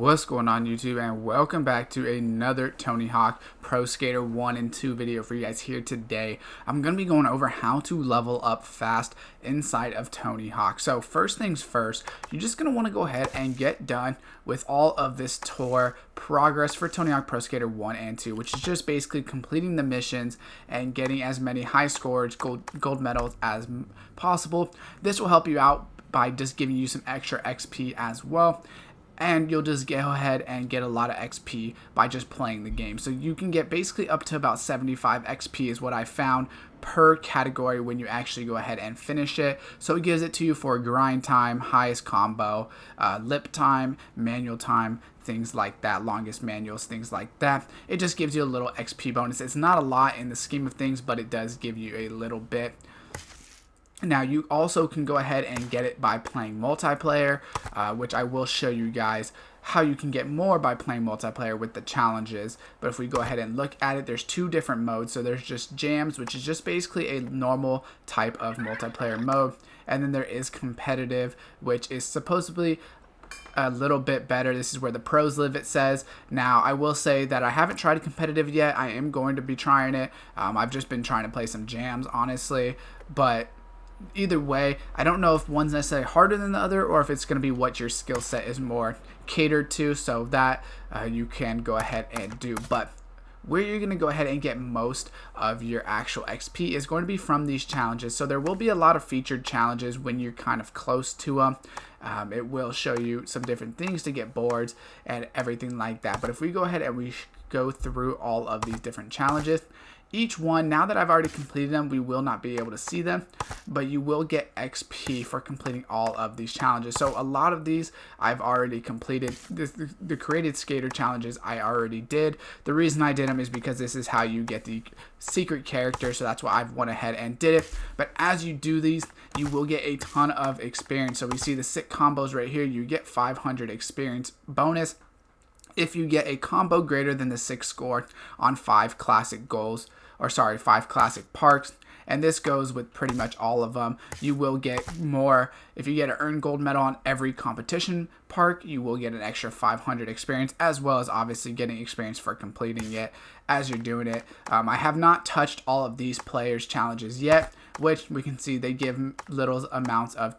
What's going on YouTube, and welcome back to another Tony Hawk Pro Skater 1 and 2 video for you guys here today. I'm going to be going over how to level up fast inside of Tony Hawk. So first things first, you're just going to want to go ahead and get done with all of this tour progress for Tony Hawk Pro Skater 1 and 2, which is just basically completing the missions and getting as many high scores, gold medals as possible. This will help you out by just giving you some extra XP as well. And you'll just go ahead and get a lot of XP by just playing the game. So you can get basically up to about 75 XP is what I found per category when you actually go ahead and finish it. So it gives it to you for grind time, highest combo, lip time, manual time, things like that, longest manuals, things like that. It just gives you a little XP bonus. It's not a lot in the scheme of things, but it does give you a little bit. Now you also can go ahead and get it by playing multiplayer, which I will show you guys how you can get more by playing multiplayer with the challenges. But if we go ahead and look at it, there's two different modes. So there's just jams, which is just basically a normal type of multiplayer mode, and then there is competitive, which is supposedly a little bit better. This is where the pros live, it says. Now I will say that I haven't tried competitive yet. I am going to be trying it. I've just been trying to play some jams, honestly, but either way, I don't know if one's necessarily harder than the other or if it's going to be what your skill set is more catered to, so that you can go ahead and do. But where you're going to go ahead and get most of your actual XP is going to be from these challenges. So there will be a lot of featured challenges when you're kind of close to them. It will show you some different things to get boards and everything like that. But if we go ahead and we go through all of these different challenges, each one, now that I've already completed them, we will not be able to see them, but you will get XP for completing all of these challenges. So a lot of these I've already completed. The created skater challenges I already did. The reason I did them is because this is how you get the secret character, so that's why I've went ahead and did it. But as you do these, you will get a ton of experience. So we see the sick combos right here. You get 500 experience bonus if you get a combo greater than the 6 score on 5 classic goals, or sorry, 5 classic parks. And this goes with pretty much all of them. You will get more. If you get an earned gold medal on every competition park, you will get an extra 500 experience, as well as obviously getting experience for completing it as you're doing it. I have not touched all of these players' challenges yet, which we can see they give little amounts of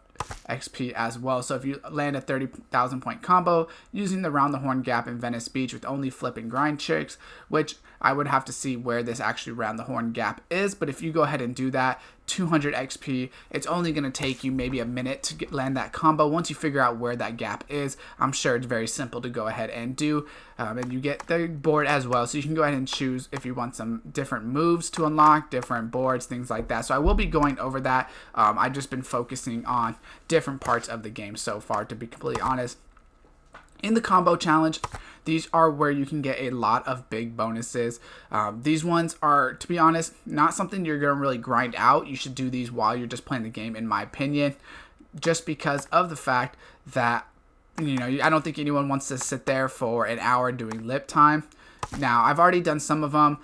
XP as well. So if you land a 30,000 point combo using the Round the Horn Gap in Venice Beach with only flip and grind tricks, which I would have to see where this actually Round the Horn Gap is, but if you go ahead and do that, 200 XP, it's only going to take you maybe a minute to land that combo. Once you figure out where that gap is, I'm sure it's very simple to go ahead and do, and you get the board as well, so you can go ahead and choose if you want some different moves to unlock, different boards, things like that. So I will be going over that. I've just been focusing on different parts of the game so far, to be completely honest. In the combo challenge, these are where you can get a lot of big bonuses. These ones are, to be honest, not something you're going to really grind out. You should do these while you're just playing the game, in my opinion, just because of the fact that, you know, I don't think anyone wants to sit there for an hour doing lip time. Now, I've already done some of them.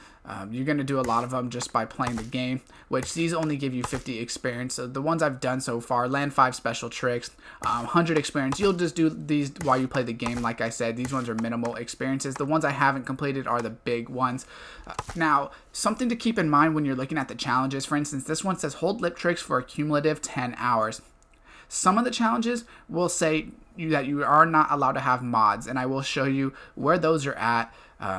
You're going to do a lot of them just by playing the game, which these only give you 50 experience. So the ones I've done so far, land 5 special tricks, 100 experience. You'll just do these while you play the game. Like I said, these ones are minimal experiences. The ones I haven't completed are the big ones. Now, something to keep in mind when you're looking at the challenges, for instance, this one says hold lip tricks for a cumulative 10 hours. Some of the challenges will say that you are not allowed to have mods, and I will show you where those are at.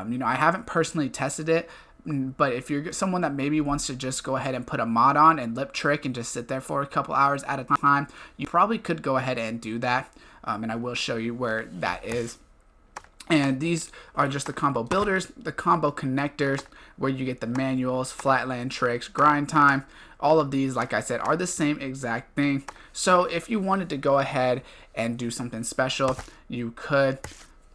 You know, I haven't personally tested it, but if you're someone that maybe wants to just go ahead and put a mod on and lip trick and just sit there for a couple hours at a time, you probably could go ahead and do that, and I will show you where that is. And these are just the combo builders, the combo connectors, where you get the manuals, flatland tricks, grind time. All of these, like I said, are the same exact thing. So if you wanted to go ahead and do something special, you could.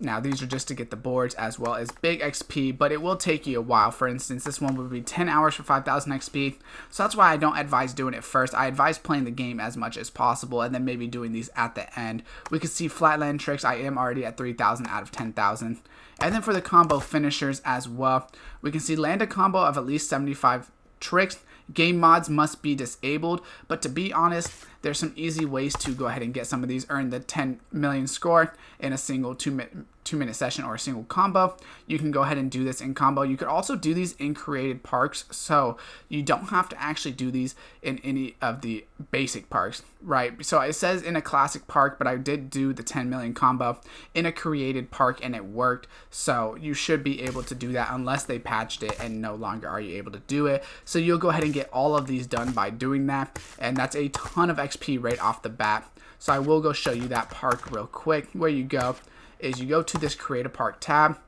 Now, these are just to get the boards as well as big XP, but it will take you a while. For instance, this one would be 10 hours for 5,000 XP. So that's why I don't advise doing it first. I advise playing the game as much as possible and then maybe doing these at the end. We can see flatland tricks. I am already at 3,000 out of 10,000. And then for the combo finishers as well, we can see land a combo of at least 75 tricks. Game mods must be disabled, but to be honest, there's some easy ways to go ahead and get some of these, earn the 10 million score in a single 2-minute session or a single combo. You can go ahead and do this in combo. You could also do these in created parks, so you don't have to actually do these in any of the basic parks, right? So it says in a classic park, but I did do the 10 million combo in a created park and it worked, so you should be able to do that unless they patched it and no longer are you able to do it. So you'll go ahead and get all of these done by doing that, and that's a ton of XP right off the bat. So I will go show you that park real quick. Where you go is you go to this create a park tab,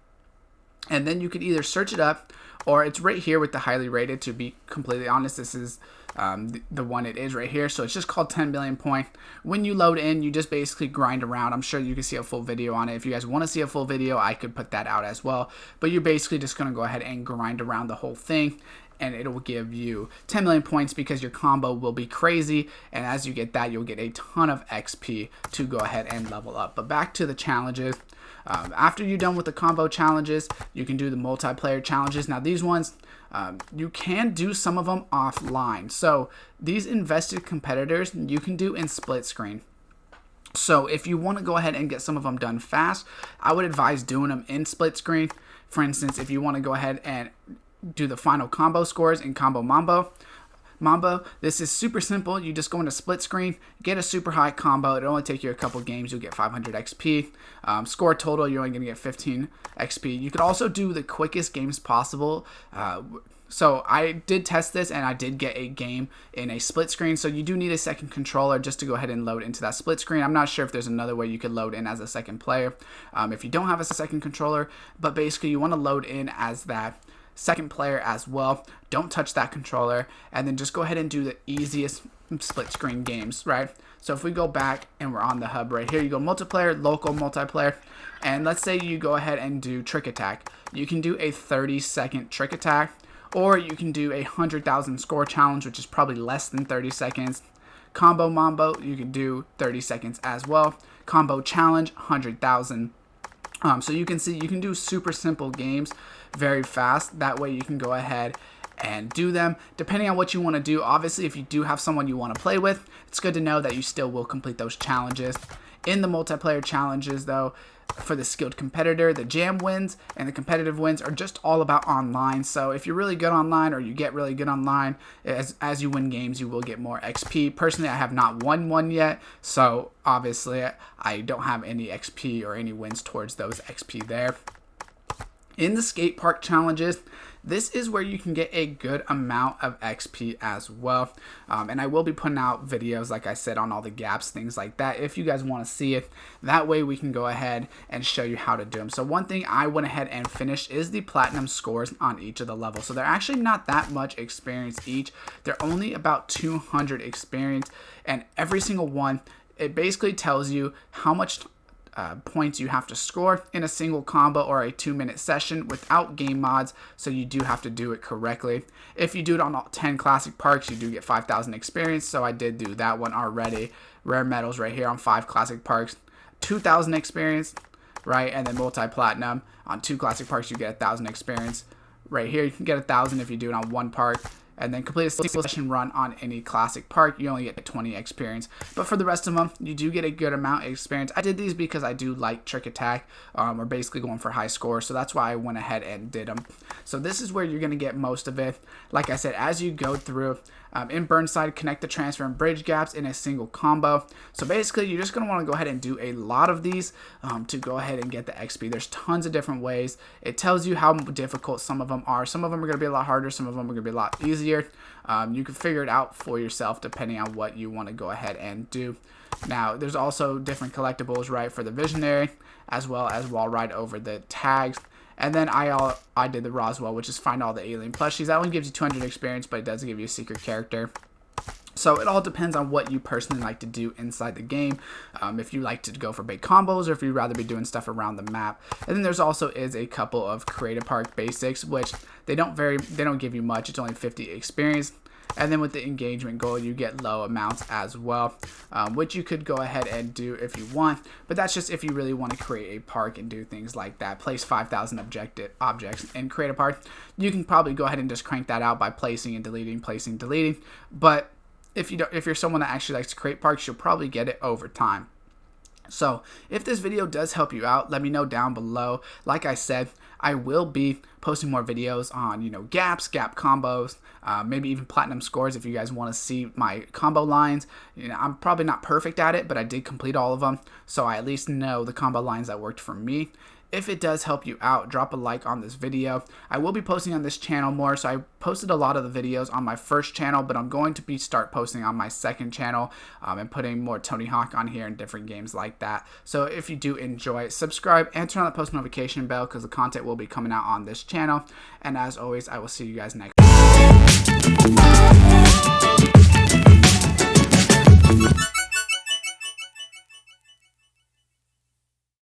and then you could either search it up, or it's right here with the highly rated. To be completely honest, this is the one it is right here. So it's just called 10 billion point. When you load in, you just basically grind around. I'm sure you can see a full video on it. If you guys want to see a full video, I could put that out as well. But you're basically just going to go ahead and grind around the whole thing, and it will give you 10 million points because your combo will be crazy, and as you get that, you'll get a ton of XP to go ahead and level up. But back to the challenges. After you're done with the combo challenges, you can do the multiplayer challenges. Now these ones, you can do some of them offline. So these invested competitors, you can do in split screen. So if you want to go ahead and get some of them done fast, I would advise doing them in split screen. For instance, if you want to go ahead and do the final combo scores in Combo Mambo, this is super simple. You just go into split screen, get a super high combo. It'll only take you a couple games. You'll get 500 XP. Score total, you're only going to get 15 XP. You could also do the quickest games possible. So I did test this, and I did get a game in a split screen. So you do need a second controller just to go ahead and load into that split screen. I'm not sure if there's another way you could load in as a second player if you don't have a second controller. But basically, you want to load in as that second player as well. Don't touch that controller, and then just go ahead and do the easiest split screen games, right? So if we go back and we're on the hub right here, you go multiplayer, local multiplayer, and let's say you go ahead and do trick attack. You can do a 30-second trick attack, or you can do a 100,000 score challenge, which is probably less than 30 seconds. Combo Mambo, you can do 30 seconds as well. Combo challenge, 100,000. So you can see you can do super simple games very fast. That way you can go ahead and do them depending on what you want to do. Obviously, if you do have someone you want to play with, it's good to know that you still will complete those challenges. In the multiplayer challenges though, for the skilled competitor, the jam wins and the competitive wins are just all about online. So if you're really good online, or you get really good online, as you win games, you will get more XP. Personally, I have not won one yet, so obviously I don't have any XP or any wins towards those XP there. In the skate park challenges, this is where you can get a good amount of XP as well. And I will be putting out videos, like I said, on all the gaps, things like that, if you guys want to see it. That way we can go ahead and show you how to do them. So one thing I went ahead and finished is the platinum scores on each of the levels. So they're actually not that much experience each. They're only about 200 experience. And every single one, it basically tells you how much points you have to score in a single combo or a 2-minute session without game mods, so you do have to do it correctly. If you do it on all 10 classic parks, you do get 5,000 experience, so I did do that one already. Rare medals right here on 5 classic parks, 2,000 experience, right? And then multi-platinum on 2 classic parks, you get 1,000 experience. Right here, you can get 1,000 if you do it on 1 park. And then complete a single session run on any classic park, you only get 20 experience. But for the rest of them, you do get a good amount of experience. I did these because I do like trick attack, or basically going for high score, so that's why I went ahead and did them. So this is where you're going to get most of it. Like I said, as you go through, in Burnside, connect the transfer and bridge gaps in a single combo. So basically, you're just going to want to go ahead and do a lot of these to go ahead and get the XP. There's tons of different ways. It tells you how difficult some of them are. Some of them are going to be a lot harder. Some of them are going to be a lot easier. You can figure it out for yourself depending on what you want to go ahead and do. Now, there's also different collectibles, right, for the Visionary, as well as wall ride over the tags. And then I did the Roswell, which is find all the alien plushies. That one gives you 200 experience, but it does give you a secret character. So it all depends on what you personally like to do inside the game. If you like to go for big combos, or if you'd rather be doing stuff around the map. And then there's also a couple of Create a Park basics, which they don't give you much. It's only 50 experience. And then with the engagement goal, you get low amounts as well, which you could go ahead and do if you want. But that's just if you really want to create a park and do things like that. Place 5,000 objects and create a park. You can probably go ahead and just crank that out by placing and deleting, placing, deleting. But if you're someone that actually likes to create parks, you'll probably get it over time. So if this video does help you out, let me know down below. Like I said, I will be posting more videos on, gaps, gap combos, maybe even platinum scores if you guys want to see my combo lines. I'm probably not perfect at it, but I did complete all of them, so I at least know the combo lines that worked for me. If it does help you out, drop a like on this video. I will be posting on this channel more, so I posted a lot of the videos on my first channel, but I'm going to start posting on my second channel and putting more Tony Hawk on here and different games like that. So if you do enjoy it, subscribe and turn on the post notification bell because the content will be coming out on this channel. And as always, I will see you guys next time.